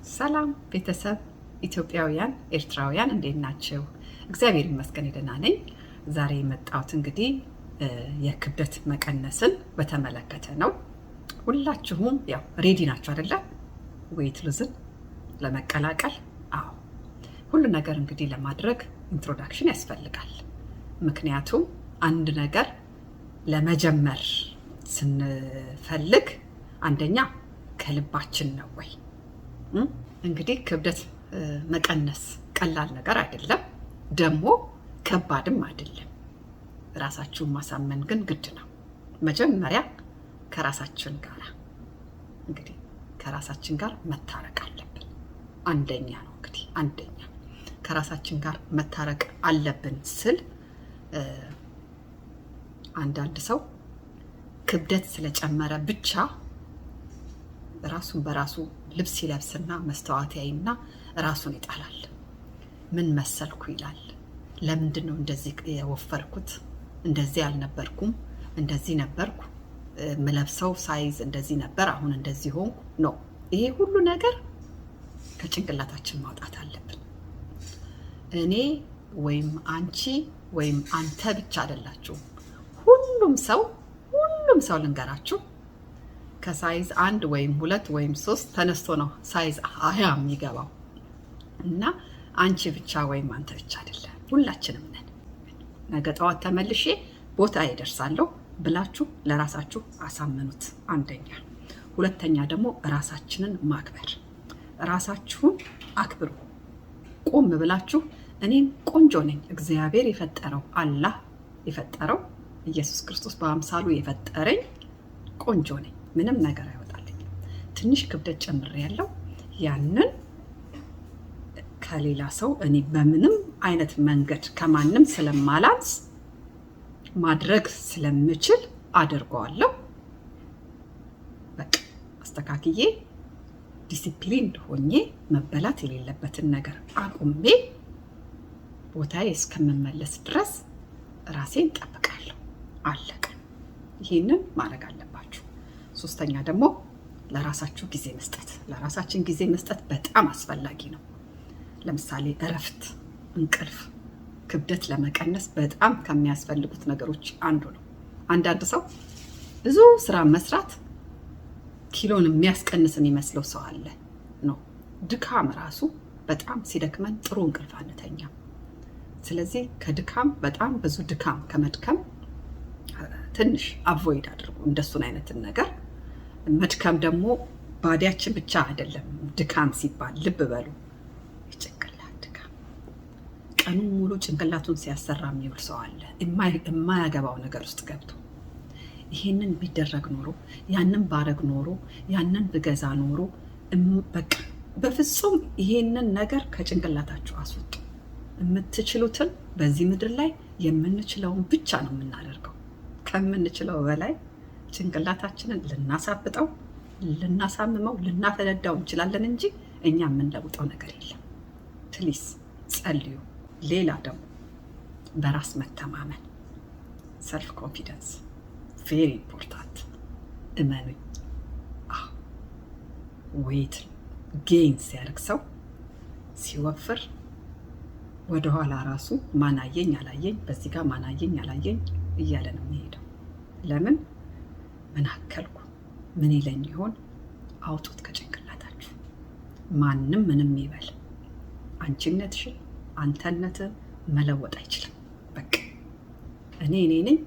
ሰላም ቤተሰብ ኢትዮጵያውያን ኤርትራውያን እንዴት ናችሁ? እግዚአብሔር ይመስገን ደህና ነኝ። ዛሬ የመጣሁት እንግዲህ የክብደት መቀነስን በተመለከተ ነው። ሁላችሁም ያው ሬዲ ናችሁ አይደለ? ዌይት ሉዝን ለመቀላቀል? አዎ። ሁሉ ነገር እንግዲህ ለማድረግ ኢንትሮዳክሽን ያስፈልጋል። ምክንያቱም አንድ ነገር ለመጀመር ስንፈልግ አንደኛ ከልባችን ነው ወይ? እንግዲህ ክብደት መቀነስ ቀላል ነገር አይደለም፣ ደግሞ ከባድም አይደለም። ራሳችሁን ማሳመን ግን ግድ ነው። መጀመሪያ ከራሳችን ጋር እንግዲህ ከራሳችን ጋር መታረቅ አለብን። አንደኛ ነው እንግዲህ አንደኛ ከራሳችን ጋር መታረቅ አለብን ስል አንዳንድ ሰው ክብደት ስለጨመረ ብቻ ራሱን በራሱ ልብስ ይለብስና መስተዋት ያይና ራሱን ይጣላል። ምን መሰልኩ ይላል። ለምንድን ነው እንደዚህ የወፈርኩት? እንደዚህ አልነበርኩም፣ እንደዚህ ነበርኩ፣ ምለብሰው ሳይዝ እንደዚህ ነበር፣ አሁን እንደዚህ ሆንኩ ነው። ይሄ ሁሉ ነገር ከጭንቅላታችን ማውጣት አለብን። እኔ ወይም አንቺ ወይም አንተ ብቻ አይደላችሁም። ሁሉም ሰው ልንገራችሁ ከሳይዝ 1 ወይም 2 ወይም 3 ተነስቶ ነው ሳይዝ 20 የሚገባው እና አንቺ ብቻ ወይም አንተ ብቻ አይደለም፣ ሁላችንም ነን። ነገ ጠዋት ተመልሼ ቦታ ይደርሳለሁ ብላችሁ ለራሳችሁ አሳምኑት። አንደኛ። ሁለተኛ ደግሞ ራሳችንን ማክበር። ራሳችሁን አክብሩ። ቆም ብላችሁ እኔም ቆንጆ ነኝ፣ እግዚአብሔር የፈጠረው አላህ የፈጠረው ኢየሱስ ክርስቶስ በአምሳሉ የፈጠረኝ ቆንጆ ነኝ፣ ምንም ነገር አይወጣልኝም። ትንሽ ክብደት ጨምሬያለሁ። ያንን ከሌላ ሰው እኔ በምንም አይነት መንገድ ከማንም ስለማላንስ ማድረግ ስለምችል አድርገዋለሁ። በቃ አስተካክዬ ዲሲፕሊን ሆኜ መበላት የሌለበትን ነገር አቁሜ ቦታዬ እስከምመለስ ድረስ ራሴን ጠብቃለሁ። አለቀ። ይሄንን ማድረግ አለባችሁ። ሶስተኛ ደግሞ ለራሳችሁ ጊዜ መስጠት። ለራሳችን ጊዜ መስጠት በጣም አስፈላጊ ነው። ለምሳሌ እረፍት፣ እንቅልፍ ክብደት ለመቀነስ በጣም ከሚያስፈልጉት ነገሮች አንዱ ነው። አንዳንድ ሰው ብዙ ስራ መስራት ኪሎን የሚያስቀንስን ይመስለው ሰው አለ ነው። ድካም ራሱ በጣም ሲደክመን ጥሩ እንቅልፍ አንተኛም። ስለዚህ ከድካም በጣም ብዙ ድካም ከመድከም ትንሽ አቮይድ አድርጉ እንደሱን አይነትን ነገር። መድከም ደግሞ ባዲያችን ብቻ አይደለም። ድካም ሲባል ልብ በሉ፣ የጭንቅላት ድካም። ቀኑን ሙሉ ጭንቅላቱን ሲያሰራ የሚውል ሰው አለ፣ የማያገባው ነገር ውስጥ ገብቶ። ይሄንን ቢደረግ ኖሮ፣ ያንን ባረግ ኖሮ፣ ያንን ብገዛ ኖሮ፣ በቃ በፍጹም ይሄንን ነገር ከጭንቅላታችሁ አስወጡ። የምትችሉትን በዚህ ምድር ላይ የምንችለውን ብቻ ነው የምናደርገው። ከምንችለው በላይ ጭንቅላታችንን ልናሳብጠው፣ ልናሳምመው፣ ልናፈነዳው እንችላለን እንጂ እኛ የምንለውጠው ነገር የለም። ፕሊስ ጸልዩ። ሌላ ደግሞ በራስ መተማመን፣ ሰልፍ ኮንፊደንስ ቬሪ ኢምፖርታንት። እመኑኝ፣ ዌይት ጌይን ሲያደርግ ሰው ሲወፍር ወደኋላ ራሱ ማናየኝ አላየኝ፣ በዚህ ጋር ማናየኝ አላየኝ እያለ ነው የሚሄደው። ለምን? ምን አከልኩ? ምን ይለኝ ይሆን? አውጡት ከጭንቅላታችሁ። ማንም ምንም ይበል፣ አንቺነትሽን አንተነትን መለወጥ አይችልም። በቃ እኔ ነኝ።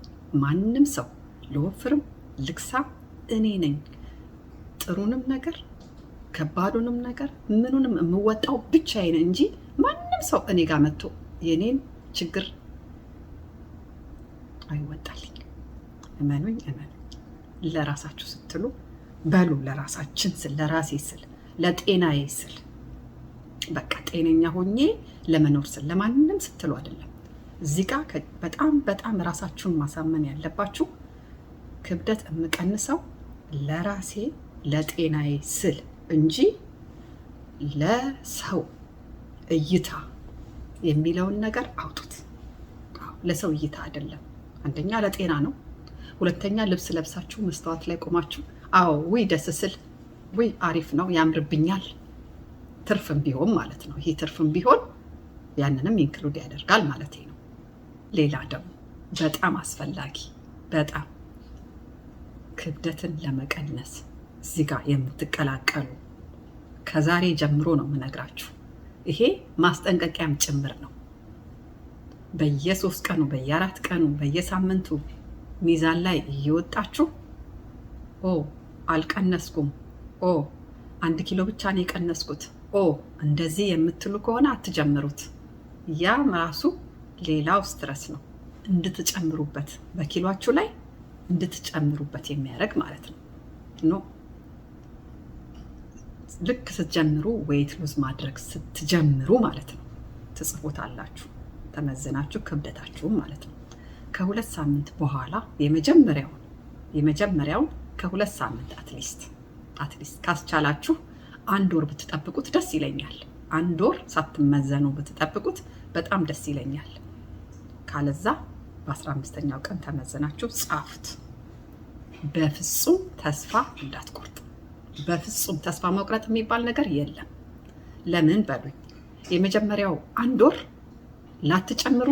ማንም ሰው ልወፍርም ልክሳ እኔ ነኝ። ጥሩንም ነገር ከባዱንም ነገር ምኑንም የምወጣው ብቻዬን እንጂ ማንም ሰው እኔ ጋር መጥቶ የኔን ችግር አይወጣልኝ። እመኑኝ። ለራሳችሁ ስትሉ በሉ። ለራሳችን ስል፣ ለራሴ ስል፣ ለጤናዬ ስል፣ በቃ ጤነኛ ሆኜ ለመኖር ስል፣ ለማንም ስትሉ አይደለም። እዚህ ጋር በጣም ራሳችሁን ማሳመን ያለባችሁ ክብደት የምቀንሰው ለራሴ ለጤናዬ ስል እንጂ ለሰው እይታ የሚለውን ነገር አውጡት። ለሰው እይታ አይደለም። አንደኛ ለጤና ነው። ሁለተኛ ልብስ ለብሳችሁ መስተዋት ላይ ቆማችሁ ውይ ደስ ስል ውይ አሪፍ ነው ያምርብኛል ትርፍም ቢሆን ማለት ነው። ይሄ ትርፍም ቢሆን ያንንም ኢንክሉድ ያደርጋል ማለት ነው። ሌላ ደግሞ በጣም አስፈላጊ በጣም ክብደትን ለመቀነስ እዚህ ጋር የምትቀላቀሉ ከዛሬ ጀምሮ ነው የምነግራችሁ። ይሄ ማስጠንቀቂያም ጭምር ነው። በየ3 ቀኑ በየ4 ቀኑ በየሳምንቱ ሚዛን ላይ እየወጣችሁ አልቀነስኩም፣ 1 ኪሎ ብቻ ነው የቀነስኩት፣ እንደዚህ የምትሉ ከሆነ አትጀምሩት። ያም ራሱ ሌላው ስትረስ ነው እንድትጨምሩበት፣ በኪሏችሁ ላይ እንድትጨምሩበት የሚያደርግ ማለት ነው። ልክ ስትጀምሩ ዌይት ሉዝ ማድረግ ስትጀምሩ ማለት ነው ትጽፉታላችሁ፣ ተመዝናችሁ ክብደታችሁም ማለት ነው። ከ2 ሳምንት በኋላ የመጀመሪያውን ከ2 ሳምንት አትሊስት ካስቻላችሁ 1 ወር ብትጠብቁት ደስ ይለኛል። 1 ወር ሳትመዘኑ ብትጠብቁት በጣም ደስ ይለኛል። ካለዛ በ15ኛው ቀን ተመዘናችሁ ጻፉት። በፍጹም ተስፋ እንዳትቆርጡ። በፍጹም ተስፋ መቁረጥ የሚባል ነገር የለም። ለምን በሉኝ፣ የመጀመሪያው 1 ወር ላትጨምሩ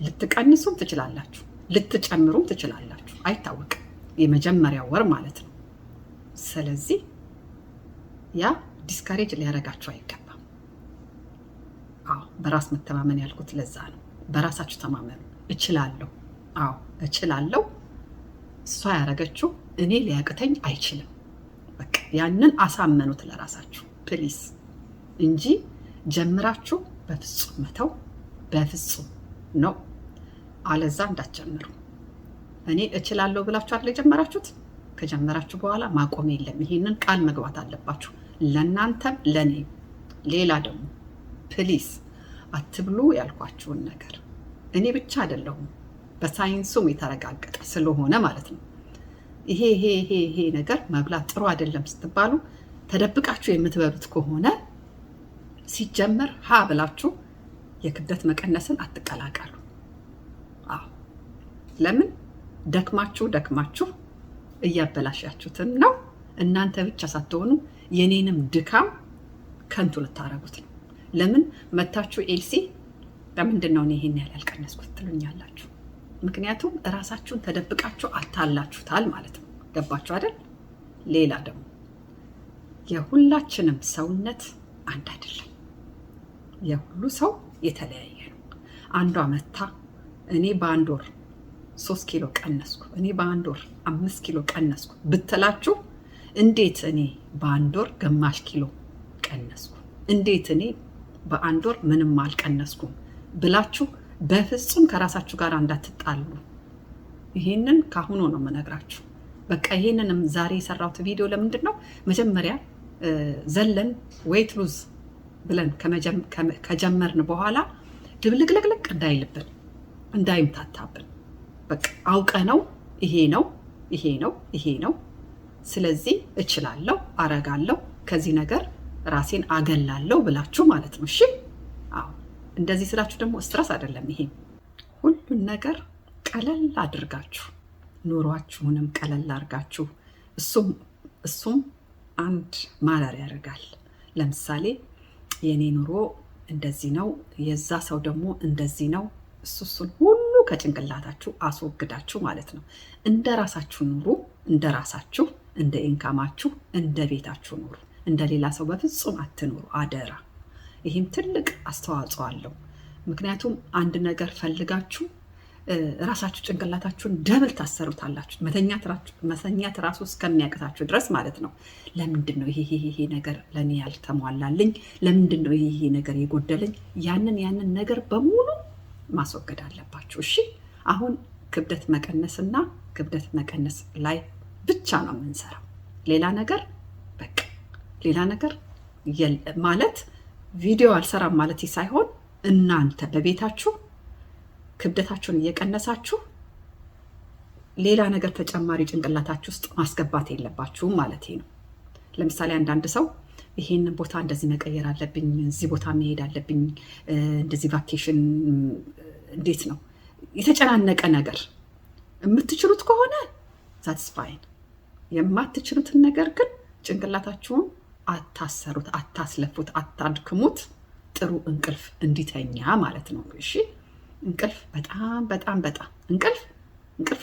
ልትቀንሱም ትችላላችሁ፣ ልትጨምሩም ትችላላችሁ፣ አይታወቅም። የመጀመሪያው ወር ማለት ነው። ስለዚህ ያ ዲስካሬጅ ሊያደርጋችሁ አይገባም። በራስ መተማመን ያልኩት ለዛ ነው። በራሳችሁ ተማመኑ። እችላለሁ፣ እችላለሁ። እሷ ያደረገችው እኔ ሊያቅተኝ አይችልም። በቃ ያንን አሳመኑት ለራሳችሁ ፕሊስ፣ እንጂ ጀምራችሁ በፍጹም መተው በፍጹም ነው። አለዛ እንዳትጀምሩ። እኔ እችላለሁ ብላችሁ አይደል የጀመራችሁት? ከጀመራችሁ በኋላ ማቆም የለም። ይሄንን ቃል መግባት አለባችሁ፣ ለእናንተም ለኔ። ሌላ ደግሞ ፕሊስ አትብሉ ያልኳችሁን ነገር እኔ ብቻ አይደለሁም በሳይንሱም የተረጋገጠ ስለሆነ ማለት ነው። ይሄ ነገር መብላት ጥሩ አይደለም ስትባሉ ተደብቃችሁ የምትበሉት ከሆነ ሲጀመር ብላችሁ የክብደት መቀነስን አትቀላቀሉ። ለምን ደክማችሁ እያበላሻችሁትን ነው። እናንተ ብቻ ሳትሆኑ የኔንም ድካም ከንቱ ልታረጉት ነው። ለምን መታችሁ ኤልሲ ለምንድን ነው ይሄን ያህል ያልቀነስኩት ትሉኛላችሁ? ምክንያቱም እራሳችሁን ተደብቃችሁ አታላችሁታል ማለት ነው። ገባችሁ አይደል? ሌላ ደግሞ የሁላችንም ሰውነት አንድ አይደለም። የሁሉ ሰው የተለያየ ነው። አንዷ መታ እኔ በ1 ወር 3 ኪሎ ቀነስኩ፣ እኔ በ1 ወር 5 ኪሎ ቀነስኩ ብትላችሁ፣ እንዴት እኔ በ1 ወር ግማሽ ኪሎ ቀነስኩ፣ እንዴት እኔ በ1 ወር ምንም አልቀነስኩም ብላችሁ በፍጹም ከራሳችሁ ጋር እንዳትጣሉ። ይሄንን ካሁኑ ነው የምነግራችሁ። በቃ ይሄንንም ዛሬ የሰራሁት ቪዲዮ ለምንድን ነው መጀመሪያ ዘለን ዌይት ሉዝ ብለን ከጀመርን በኋላ ድብልቅልቅልቅ እንዳይልብን እንዳይምታታብን፣ በቃ አውቀ ነው ይሄ ነው። ስለዚህ እችላለሁ፣ አረጋለሁ፣ ከዚህ ነገር ራሴን አገላለሁ ብላችሁ ማለት ነው። እሺ እንደዚህ ስላችሁ ደግሞ ስትረስ አይደለም። ይሄ ሁሉን ነገር ቀለል አድርጋችሁ ኑሯችሁንም ቀለል አድርጋችሁ እሱም አንድ ማረር ያደርጋል። ለምሳሌ የኔ ኑሮ እንደዚህ ነው፣ የዛ ሰው ደግሞ እንደዚህ ነው። እሱን ሁሉ ከጭንቅላታችሁ አስወግዳችሁ ማለት ነው እንደ ራሳችሁ ኑሩ። እንደ ራሳችሁ፣ እንደ ኢንካማችሁ፣ እንደ ቤታችሁ ኑሩ። እንደ ሌላ ሰው በፍጹም አትኑሩ፣ አደራ። ይህም ትልቅ አስተዋጽኦ አለው። ምክንያቱም አንድ ነገር ፈልጋችሁ ራሳችሁ ጭንቅላታችሁን ደብል ታሰሩታላችሁ፣ መተኛት ራሱ እስከሚያቅታችሁ ድረስ ማለት ነው። ለምንድን ነው ይሄ ነገር ለእኔ ያልተሟላልኝ? ለምንድን ነው ይሄ ነገር የጎደለኝ? ያንን ነገር በሙሉ ማስወገድ አለባችሁ። እሺ፣ አሁን ክብደት መቀነስና ክብደት መቀነስ ላይ ብቻ ነው የምንሰራው። ሌላ ነገር ማለት ቪዲዮ አልሰራም ማለት ሳይሆን እናንተ በቤታችሁ ክብደታችሁን እየቀነሳችሁ ሌላ ነገር ተጨማሪ ጭንቅላታችሁ ውስጥ ማስገባት የለባችሁም ማለት ነው። ለምሳሌ አንዳንድ ሰው ይሄንን ቦታ እንደዚህ መቀየር አለብኝ፣ እዚህ ቦታ መሄድ አለብኝ፣ እንደዚህ ቫኬሽን፣ እንዴት ነው የተጨናነቀ ነገር። የምትችሉት ከሆነ ዛትስ ፋይን። የማትችሉትን ነገር ግን ጭንቅላታችሁን አታሰሩት፣ አታስለፉት፣ አታድክሙት። ጥሩ እንቅልፍ እንዲተኛ ማለት ነው። እሺ እንቅልፍ በጣም በጣም በጣም እንቅልፍ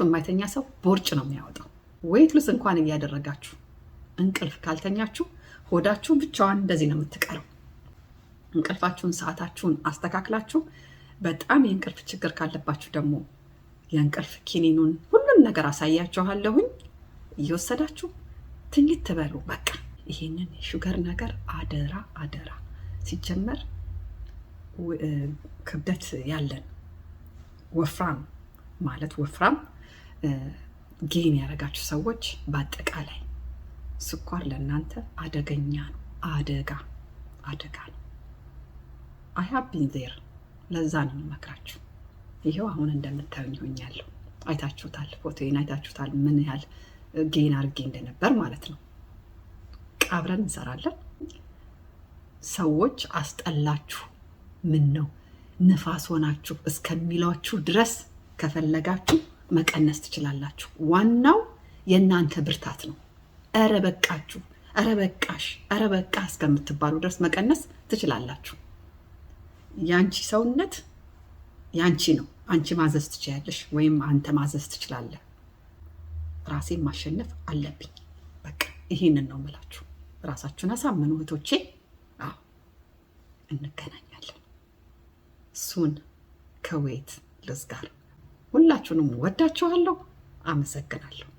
የማይተኛ ሰው ቦርጭ ነው የሚያወጣው። ዌይት ሉዝ እንኳን እያደረጋችሁ እንቅልፍ ካልተኛችሁ ሆዳችሁ ብቻዋን እንደዚህ ነው የምትቀረው። እንቅልፋችሁን ሰዓታችሁን አስተካክላችሁ በጣም የእንቅልፍ ችግር ካለባችሁ ደግሞ የእንቅልፍ ኪኒኑን ሁሉን ነገር አሳያችኋለሁኝ። እየወሰዳችሁ ትኝት ትበሉ። በቃ ይሄንን ሹገር ነገር አደራ አደራ። ሲጀመር ክብደት ያለን ወፍራም ጌን ያደረጋችሁ ሰዎች በአጠቃላይ ስኳር ለእናንተ አደገኛ ነው። አደጋ ነው። አይ ሃቭ ቢን ዜር። ለዛ ነው የምመክራችሁ። ይሄው አሁን እንደምታዩኝ ሆኛለሁ። አይታችሁታል፣ ፎቶዬን አይታችሁታል፣ ምን ያህል ጌን አድርጌ እንደነበር ማለት ነው። አብረን እንሰራለን። ሰዎች አስጠላችሁ፣ ምን ነው ንፋስ ሆናችሁ እስከሚሏችሁ ድረስ ከፈለጋችሁ መቀነስ ትችላላችሁ። ዋናው የእናንተ ብርታት ነው። ኧረ በቃችሁ፣ ኧረ በቃሽ፣ ኧረ በቃ እስከምትባሉ ድረስ መቀነስ ትችላላችሁ። ያንቺ ሰውነት ያንቺ ነው። አንቺ ማዘዝ ትችያለሽ ወይም አንተ ማዘዝ ትችላለህ። ራሴን ማሸነፍ አለብኝ። በቃ ይሄንን ነው የምላችሁ። ራሳችሁን አሳምኑ እህቶቼ። አዎ እንገናኛለን ሱን ከዌይት ሉዝ ጋር። ሁላችሁንም ወዳችኋለሁ። አመሰግናለሁ።